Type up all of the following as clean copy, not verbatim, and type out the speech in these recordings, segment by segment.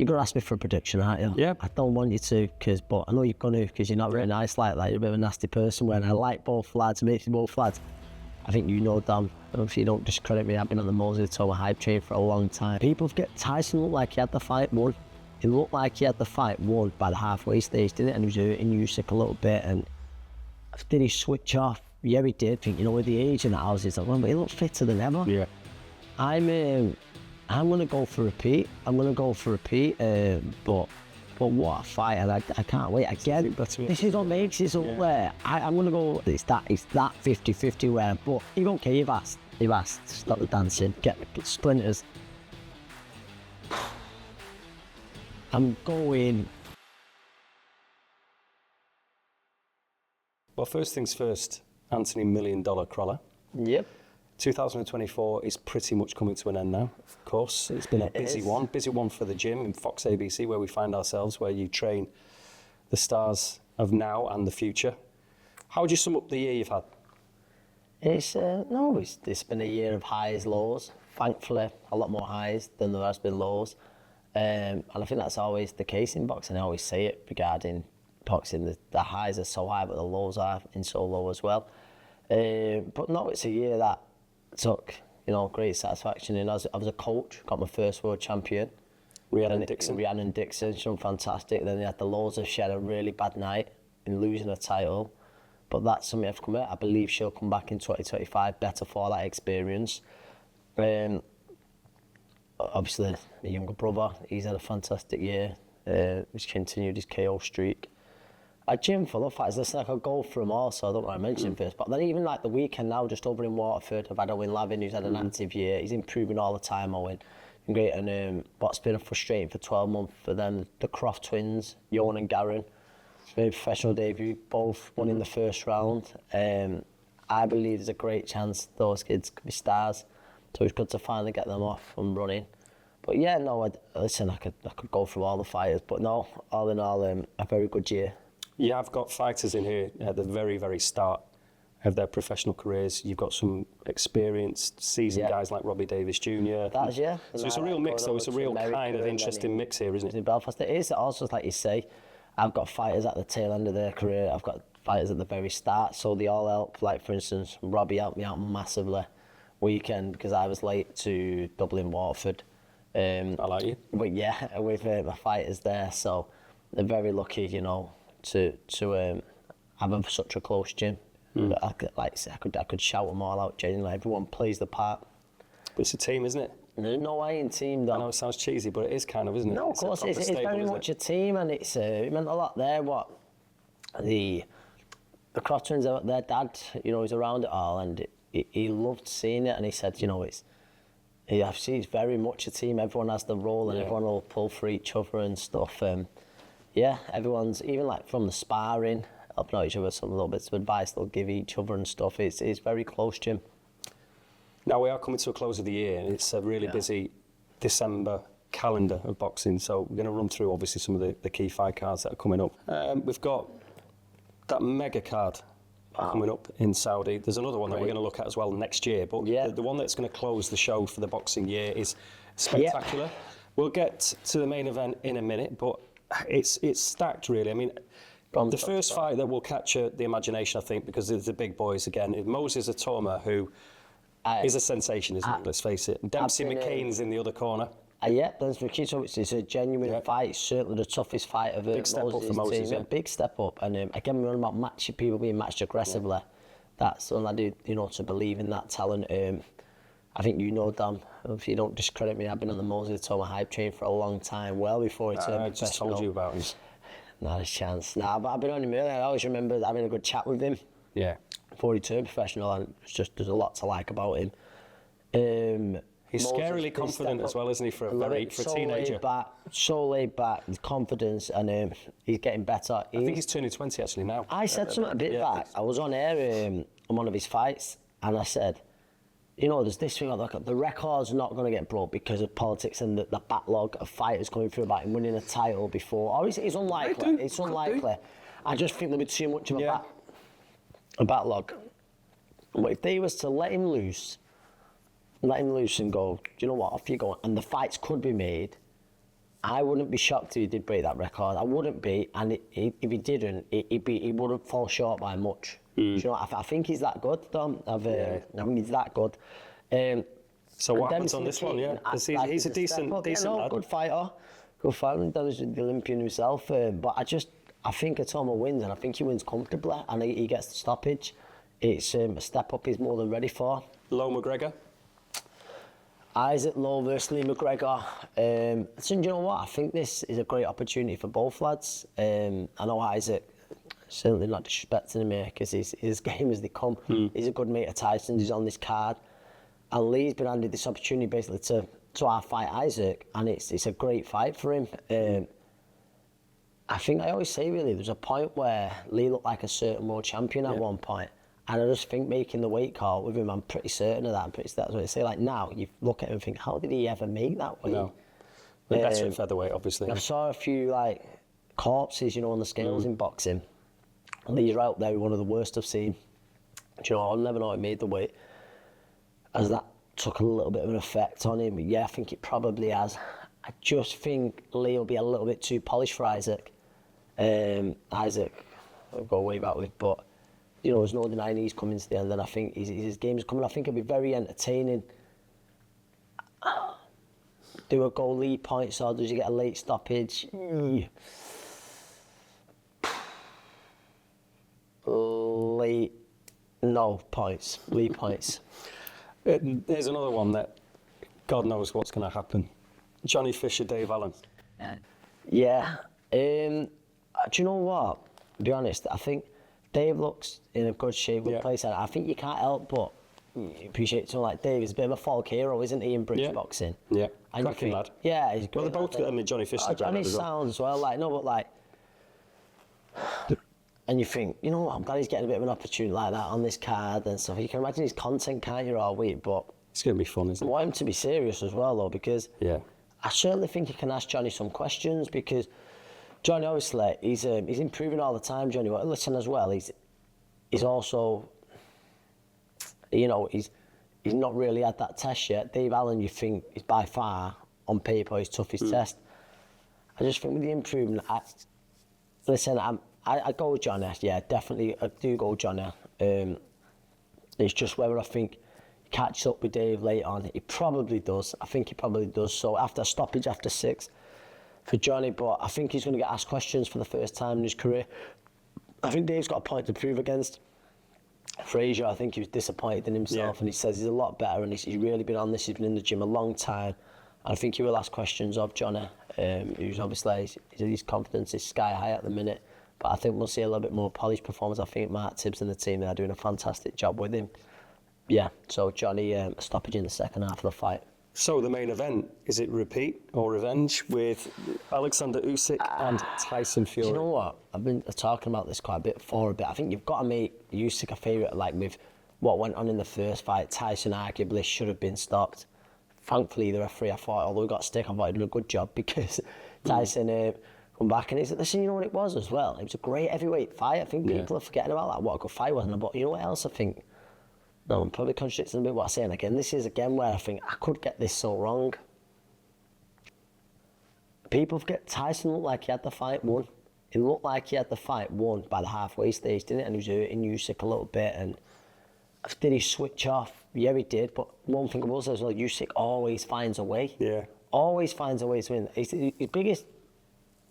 You're going to ask me for a prediction, aren't you? Yeah. I don't want you to, but I know you're going to, because you're not very nice like that. You're a bit of a nasty person. When I like both lads, makes me both lads. I think you know, Dan, if you don't discredit me, I've been on the Moses Tower hype train for a long time. People forget Tyson looked like he had the fight won. It looked like he had the fight won by the halfway stage, didn't it? And he was hurting Usyk a little bit. And did he switch off? Yeah, he did. Think, with the age in the houses, but he looked fitter than ever. Yeah. I'm going to go for repeat. But what a fight, and I can't wait again. This is what makes it up there. I'm going to go, it's that 50-50 where, but you don't care, you've asked, stop the dancing, get splinters. I'm going. Well, first things first, Anthony $1 Million Crolla. Yep. 2024 is pretty much coming to an end now, of course. It's been a busy one for the gym in Fox ABC, where we find ourselves, where you train the stars of now and the future. How would you sum up the year you've had? It's been a year of highs, lows. Thankfully, a lot more highs than there has been lows. And I think that's always the case in boxing. I always say it regarding boxing, the highs are so high, but the lows are in so low as well. But no, it's a year that took, great satisfaction in. I was a coach, got my first world champion. Rhiannon Dixon, she was fantastic. Then they had the lows of she had a really bad night in losing her title. But that's something I've come out. I believe she'll come back in 2025 better for that experience. Obviously, my younger brother, he's had a fantastic year. He's continued his KO streak. A gym full of fighters. Listen, I could go through them all, so I don't want to mention him first. But then even like the weekend now, just over in Waterford, I've had Owen Lavin, who's had an active year. He's improving all the time, Owen. Been great. And what's been frustrating for 12 months for them, the Croft twins, Johan and Garen, very professional debut, both won in the first round. I believe there's a great chance those kids could be stars. So it's good to finally get them off and running. But yeah, no, I could go through all the fighters, but no, all in all, a very good year. You have got fighters in here at the very, very start of their professional careers. You've got some experienced, seasoned guys like Robbie Davis Jr. That's, yeah. So it's a real mix, though. It's a real kind of interesting mix here, isn't it? In Belfast, it is. Also, like you say, I've got fighters at the tail end of their career. I've got fighters at the very start, so they all help. Like, for instance, Robbie helped me out massively weekend because I was late to Dublin, Waterford. I like you. But yeah, with my fighters there, so they're very lucky, to have such a close gym. I could shout them all out. Genuinely, everyone plays the part. But it's a team, isn't it? There's no iron team, though. I know it sounds cheesy, but it is kind of, isn't it? No, of course, it's very much a team, and it meant a lot there. What the Croft twins, their dad, he's around it all, and he loved seeing it, and he said, it's very much a team. Everyone has the role, and everyone will pull for each other and stuff. Everyone's, even like from the sparring, helping out each other, some little bits of advice they'll give each other and stuff. It's very close, Jim. Now we are coming to a close of the year, and it's a really busy December calendar of boxing. So we're going to run through obviously some of the key fight cards that are coming up. We've got that mega card coming up in Saudi. There's another one that we're going to look at as well next year, but the one that's going to close the show for the boxing year is spectacular. We'll get to the main event in a minute, but it's stacked really. I mean, the first fight that will capture the imagination, I think, because it's the big boys again, is Moses Atoma, who is a sensation, isn't he? Let's face it. Dempsey McCain's in the other corner. Dempsey McCain, it's a genuine fight. It's certainly the toughest fight of big step up for Moses. Team. Big step up. And again, we're on about people being matched aggressively. That's something I do, to believe in that talent. I think Dan, if you don't discredit me, I've been on the Moses Atoma hype train for a long time, well before he turned professional. I just told you about him. Not a chance. But I've been on him earlier. I always remember having a good chat with him. Yeah. Before he turned professional, and there's a lot to like about him. He's scarily confident as well, isn't he, for a teenager? So laid back, with confidence, and he's getting better. I think he's turning 20 actually now. I said something a bit back. I was on air on one of his fights, and I said, there's this thing, the record's not going to get broke because of politics and the backlog of fighters going through about him winning a title before. Or it's unlikely. It's unlikely. I just think there'll be too much of a backlog. But if they was to let him loose and go, do you know what, off you go, and the fights could be made, I wouldn't be shocked if he did break that record. I wouldn't be, and if he didn't, he wouldn't fall short by much. Do you know, I think he's that good, Dom. I think he's that good. So what happens on this one? Yeah, 'cause he's a decent lad. Good fighter. Good fighter. That was the Olympian himself. But I think Atoma wins, and I think he wins comfortably, and he gets the stoppage. It's a step up he's more than ready for. Low McGregor. Isaac Lowe versus Lee McGregor. So you know what? I think this is a great opportunity for both lads. I know Isaac, certainly not disrespecting him here, because his game as they come. He's a good mate of Tyson's. He's on this card, and Lee's been handed this opportunity basically to fight Isaac, and it's a great fight for him. I think I always say really, there's a point where Lee looked like a certain world champion at one point. And I just think making the weight call with him, I'm pretty certain of that. That's what I say. Like now, you look at him and think, how did he ever make that weight? No. The better at featherweight, obviously. I saw a few like corpses, on the scales in boxing. And Lee's right up there, one of the worst I've seen. Do you know, I'll never know he made the weight. As that took a little bit of an effect on him. But yeah, I think it probably has. I just think Lee will be a little bit too polished for Isaac. Isaac, I'll go way back with, but there's no denying he's coming to the end, and I think his game's coming. I think it'll be very entertaining. Do a goal lead points, or does he get a late stoppage? Late, no points. Lead points. There's another one that God knows what's going to happen. Johnny Fisher, Dave Allen. Yeah. Do you know what? To be honest, I think Dave looks in a good shape, good place. I think you can't help but appreciate someone like Dave. He's a bit of a folk hero, isn't he, in British boxing? Yeah, and cracking lad. Yeah, he's good. Well, they're both Johnny Fisher. Johnny sounds as well. And you think, you know what, I'm glad he's getting a bit of an opportunity like that on this card and stuff. You can imagine his content, can't you, all week, but it's going to be fun, isn't it? I want him to be serious as well, though, because I certainly think you can ask Johnny some questions, because Johnny, obviously, he's improving all the time, Johnny. Well, listen, as well, he's also, he's not really had that test yet. Dave Allen, you think, is by far, on paper, his toughest test. I just think with the improvement, I go with Johnny, yeah, definitely, I do go with Johnny. It's just whether I think he catches up with Dave later on. He probably does. I think he probably does. So after a stoppage, after 6 for Johnny, but I think he's going to get asked questions for the first time in his career. I think Dave's got a point to prove against Frazier. I think he was disappointed in himself, and he says he's a lot better, and he's really been on this. He's been in the gym a long time. And I think he will ask questions of Johnny, who's obviously, his confidence is sky high at the minute. But I think we'll see a little bit more polished performance. I think Mark Tibbs and the team are doing a fantastic job with him. Yeah, so Johnny, a stoppage in the second half of the fight. So the main event, is it repeat or revenge with Alexander Usyk and Tyson Fury? Do you know what? I've been talking about this quite a bit for a bit. I think you've got to make Usyk a favourite, like with what went on in the first fight. Tyson arguably should have been stopped. Thankfully, the referee, I thought, although he got a stick, I thought he did a good job, because Tyson come back and he said, listen, you know what it was as well? It was a great heavyweight fight. I think people are forgetting about that. What a good fight, wasn't it? But you know what else I think? No, I'm probably contradicting a bit what I'm saying again. This is again where I think I could get this so wrong. People forget Tyson looked like he had the fight won. It looked like he had the fight won by the halfway stage, didn't it? And he was hurting Usyk a little bit. And did he switch off? Yeah, he did. But one thing I will say as well, Usyk always finds a way. Yeah. Always finds a way to win.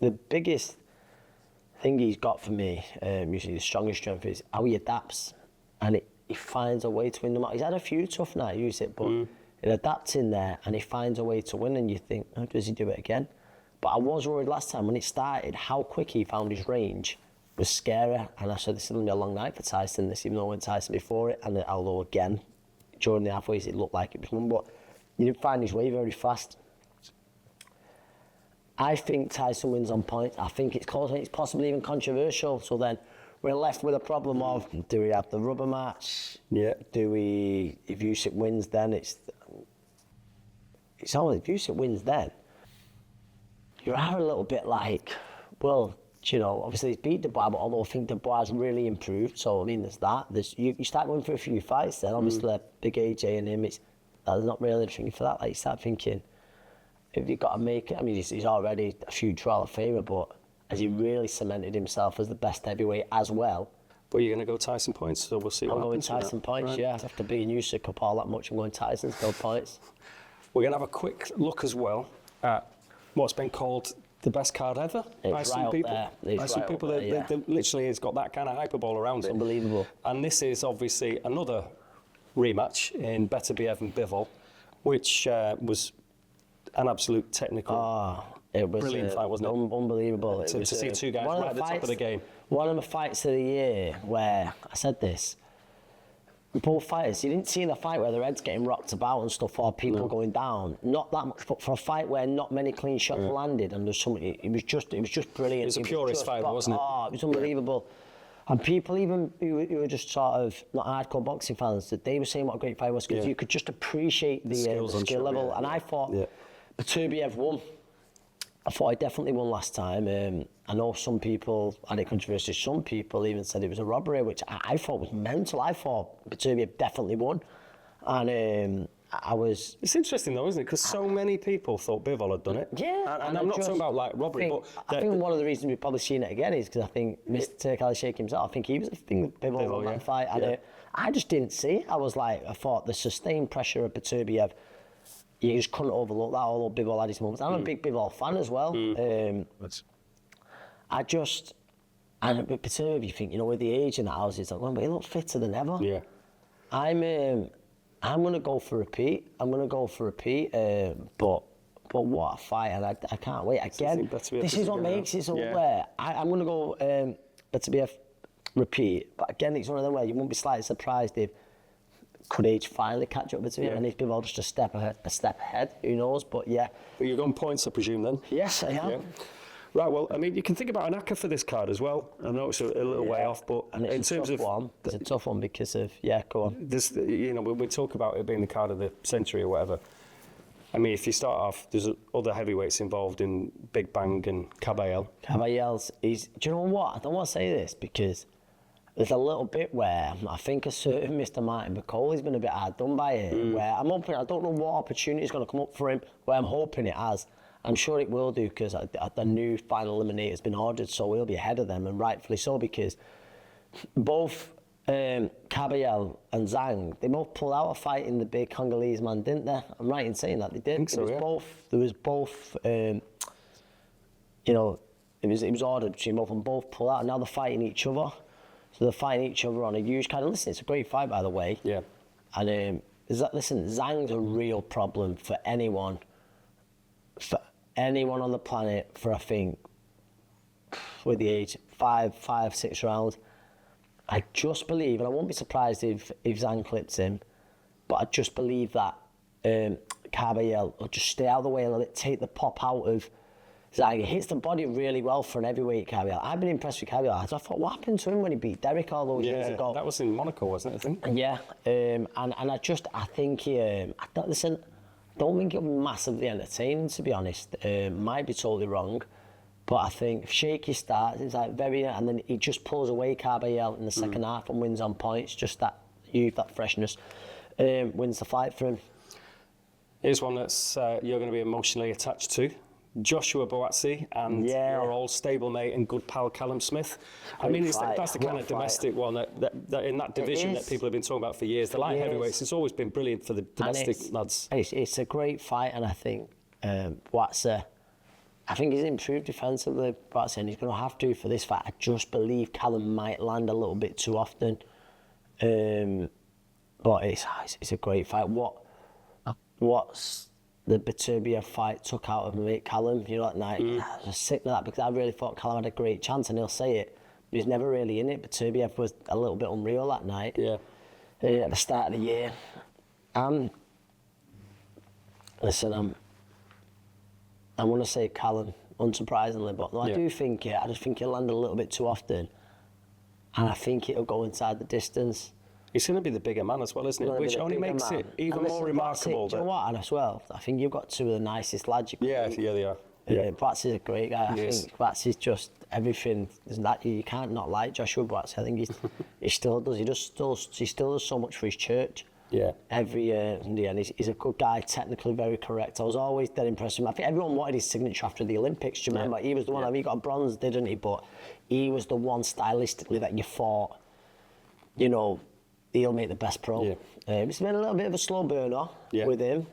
The biggest thing he's got for me, usually the strongest strength, is how he adapts. And he finds a way to win them out. He's had a few tough nights, Usyk, but it adapts in there and he finds a way to win, and you think, oh, does he do it again? But I was worried last time when it started, how quick he found his range was scary. And I said, this is going to be a long night for Tyson, this, even though I went Tyson before it, and although again, during the halfways it looked like it was one, but he didn't find his way very fast. I think Tyson wins on points. I think it's close. I think it's possibly even controversial. So then we're left with a problem of, do we have the rubber match? Yeah. If Usyk wins, then it's always, if Usyk wins, then you're a little bit like, well, obviously he's beat Dubois, but although I think Dubois has really improved, so I mean, there's that. You start going for a few fights then, obviously, big AJ and him, there's not really a thing for that. Like, you start thinking, if you've got to make it, I mean, he's already a huge Hall of Famer, but has he really cemented himself as the best heavyweight as well? But you're going to go Tyson points, so we'll see what happens. I'm going Tyson points, right. yeah. After being Usyk up all that much, I'm going Tyson still points. We're going to have a quick look as well at what's been called the best card ever by some people. By some people, they literally has got that kind of hyperbole around it. Unbelievable. And this is obviously another rematch in Beterbiev and Bivol, which was an absolute technical, it was brilliant fight, wasn't it? Unbelievable. To see two guys right at the top of the game. One of the fights of the year where, I said this, both fighters, you didn't see in a fight where their head's getting rocked about and stuff, or people going down. Not that much, but for a fight where not many clean shots landed, and there's something, it was just brilliant. It was a purist fight, wasn't it? Oh, it was unbelievable. And people even who were just sort of not hardcore boxing fans, that they were saying what a great fight was, because you could just appreciate the skill level. And I thought Beterbiev won. I thought I definitely won last time. I know some people had it controversial. Some people even said it was a robbery, which I thought was mental. I thought Beterbiev definitely won. And I was... It's interesting though, isn't it? Because so many people thought Bivol had done it. Yeah. And I'm not talking about like robbery, I think one of the reasons we've probably seen it again is because I think Mr. Kalishik himself, I think he was the thing that Bivol won that fight. And I just didn't see it. I thought the sustained pressure of Beterbiev, you just couldn't overlook that, although Bivol had his moments. I'm a big Bivol fan as well. And with Beterbiev, you think, with the age and the houses, but he looked fitter than ever. Yeah. I'm going to go for repeat. But what a fight, and I can't wait. Again, this is what makes it so rare. I'm going to go Beterbiev repeat. But again, it's one of them where you won't be slightly surprised if could age finally catch up with him, and if Bivol just a step ahead, who knows? But yeah. But you're going points, I presume, then? Yes, I am. Yeah. Right, well, I mean, you can think about an ACCA for this card as well. I know it's a little way off, but in terms of it's a tough one because of go on. This, when we talk about it being the card of the century or whatever. I mean, if you start off, there's other heavyweights involved in Big Bang and Caballel. Caballel's do you know what? I don't want to say this because there's a little bit where I think a certain Mr. Martin McCauley's been a bit hard done by it. Where I'm hoping, I don't know what opportunity is going to come up for him. Where I'm hoping it has. I'm sure it will do because the new final eliminator has been ordered, so we'll be ahead of them, and rightfully so, because both Caballel and Zhang, they both pulled out a fight in the big Congolese man, didn't they? I'm right in saying that they did. I think so, There was both. It was ordered between both, and both pulled out. And now they're fighting each other. So they're fighting each other on a huge kind of. Listen, it's a great fight, by the way. Yeah. And listen, Zhang's a real problem for anyone. For anyone on the planet, for I think, with the age 5, 6 rounds. I just believe, and I won't be surprised if Zhang clips him, but I just believe that Caballel will just stay out of the way and let it take the pop out of Zhang. He hits the body really well for an heavyweight, Caballel. I've been impressed with Caballel. I thought, what happened to him when he beat Derek all those years ago? That was in Monaco, wasn't it, I think? Yeah, and I think he, listen, I don't think it'll be massively entertaining, to be honest. Might be totally wrong, but I think shaky starts, it's like and then he just pulls away Caballel in the second half and wins on points. Just that freshness wins the fight for him. Here's one that's you're going to be emotionally attached to. Joshua Boatsi and your old stablemate and good pal Callum Smith. I mean, that's the kind of domestic one that in that division that people have been talking about for years. The light heavyweights, it's always been brilliant for the domestic lads. It's a great fight, and I think Boatsi, I think he's improved defensively, Boatsi, and he's going to have to for this fight. I just believe Callum might land a little bit too often. But it's a great fight. What's the Beterbiev fight took out of me, Callum, that night. I was sick of that because I really thought Callum had a great chance, and he'll say it, but he's never really in it. Beterbiev was a little bit unreal that night. Yeah. At the start of the year. Listen, I want to say Callum, unsurprisingly, but no, I do think I just think he'll land a little bit too often, and I think it'll go inside the distance. He's going to be the bigger man as well, isn't it? Which only makes it even more remarkable. Do you know what? And as well, I think you've got two of the nicest lads. They are. Boatsi's a great guy. I think Boatsi's just everything. You can't not like Joshua Boatsi. I think he still does. He still does so much for his church. Yeah. Every year, and he's a good guy, technically very correct. I was always dead impressed with him. I think everyone wanted his signature after the Olympics. Do you remember? He was the one. I mean, he got a bronze, didn't he? But he was the one stylistically that you thought, you know, he'll make the best pro. Yeah. It's been a little bit of a slow burner with him.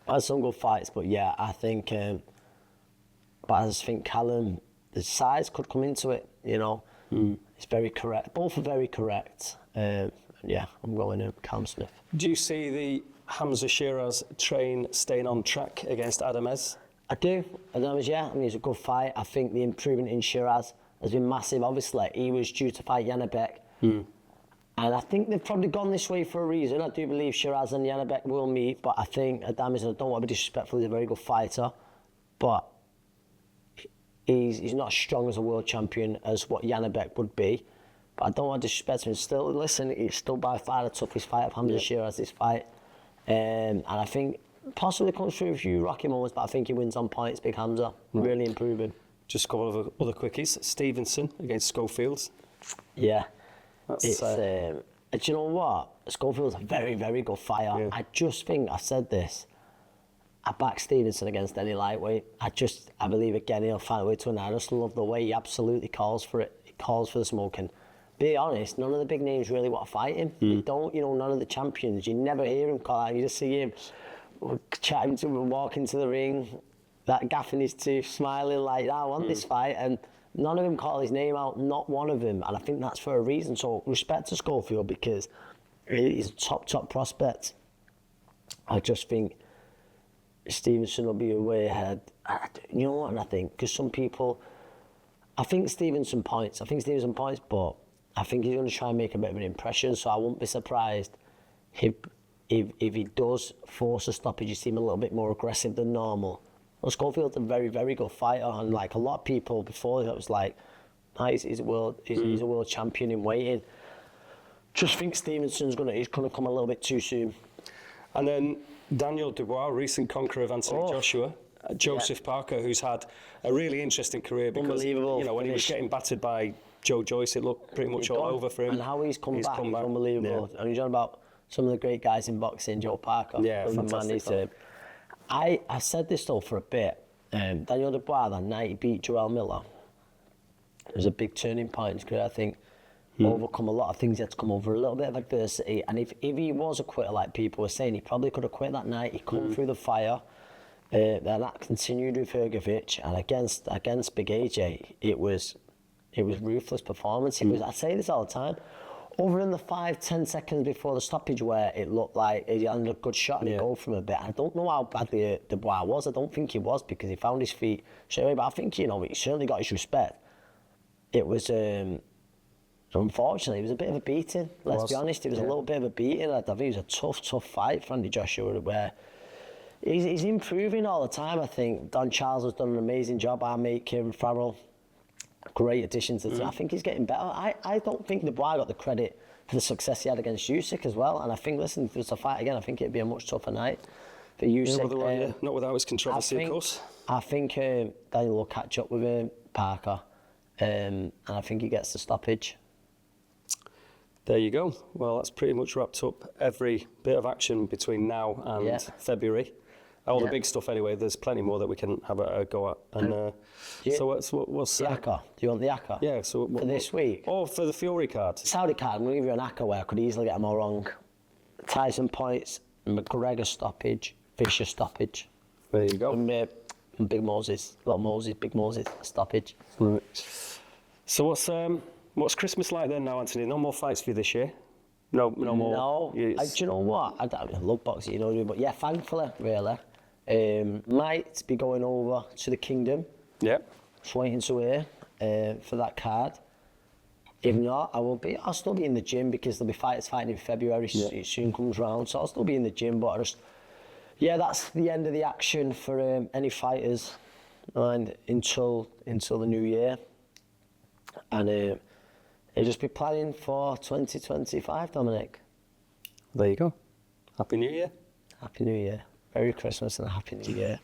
Had some good fights, but yeah, I think. But I just think Callum, the size could come into it. You know, it's very correct. Both are very correct. Yeah, I'm going to Callum Smith. Do you see the Hamza Shiraz train staying on track against Adamez? I do. Adamez, yeah. I mean, it's a good fight. I think the improvement in Shiraz has been massive. Obviously, he was due to fight Janabek. And I think they've probably gone this way for a reason. I do believe Shiraz and Janabek will meet, but I think Adamez, I don't want to be disrespectful, he's a very good fighter. But he's not as strong as a world champion as what Janabek would be. But I don't want to disrespect him. Still, listen, it's still by far the toughest fight of Hamza Shiraz, this fight. And I think possibly comes through a few rocky moments, but I think he wins on points, Big Hamza. Really improving. Just a couple of other quickies. Stevenson against Schofield. Yeah. It's, do you know what? Schofield's a very, very good fighter. Yeah. I just think, I said this, I back Stevenson against any lightweight. I believe again he'll find a way to win. I just love the way he absolutely calls for it. He calls for the smoking. Be honest, none of the big names really want to fight him. You don't, you know, none of the champions. You never hear him call out. You just see him chatting to him, walking to the ring, that gaff in his tooth, smiling like, I want this fight. And none of them call his name out, not one of them. And I think that's for a reason. So respect to Schofield because he's a top prospect. I just think Stevenson will be way ahead. You know what? And I think, because some people, I think Stevenson points, but I think he's going to try and make a bit of an impression, so I won't be surprised if he does force a stoppage, you see him a little bit more aggressive than normal. Well, Schofield's a very, very good fighter, and like a lot of people before, it was like, he's a world champion in weighting. Just think Stevenson's he's gonna come a little bit too soon. And then Daniel Dubois, recent conqueror of Anthony Joshua. Joseph Parker, who's had a really interesting career because, Unbelievable you know, when he was getting battered by Joe Joyce, it looked pretty much all over for him. And how he's come back, unbelievable. And he's on about some of the great guys in boxing, Joe Parker. Yeah, fantastic. I said this though for a bit. Daniel Dubois that night he beat Joel Miller. It was a big turning point in his career, I think. Overcome a lot of things, he had to come over a little bit of adversity. And if he was a quitter like people were saying, he probably could have quit that night. He come through the fire. Then that continued with Hrgovic, and against Big AJ, it was ruthless performance. I say this all the time. Over in the 5-10 seconds before the stoppage, where it looked like he had a good shot and he go from a bit. I don't know how badly Dubois was. I don't think he was because he found his feet straight away. But I think he certainly got his respect. It was unfortunately it was a bit of a beating. Let's be honest, it was a little bit of a beating. I think it was a tough fight for Andy Joshua where. He's improving all the time, I think. Don Charles has done an amazing job. Our mate, Kieran Farrell, great addition to the team. I think he's getting better. I don't think Dubois got the credit for the success he had against Usyk as well. And I think, listen, if it was a fight again, I think it'd be a much tougher night for Usyk. Not without his controversy, of course. I think Daniel will catch up with Parker. And I think he gets the stoppage. There you go. Well, that's pretty much wrapped up every bit of action between now and February. All the big stuff anyway. There's plenty more that we can have a go at. And so what's the ACCA? Do you want the ACCA? Yeah. So for this week? Or for the Fury card? Saudi card. I'm going to give you an ACCA where I could easily get them all wrong. Tyson points, McGregor stoppage, Fisher stoppage. There you go. And Big Moses stoppage. Right. So what's Christmas like then now, Anthony? No more fights for you this year? No more? No. Do you know what? I love boxing, you know, but yeah, thankfully, really. Might be going over to the Kingdom. Yep. Just waiting to hear for that card. If not, I'll still be in the gym because there'll be fighters fighting in February. It soon comes round, so I'll still be in the gym. But that's the end of the action for any fighters, and until the new year. And I'll just be planning for 2025, Dominic. There you go. Happy New Year. Happy New Year. Merry Christmas and a Happy New Year.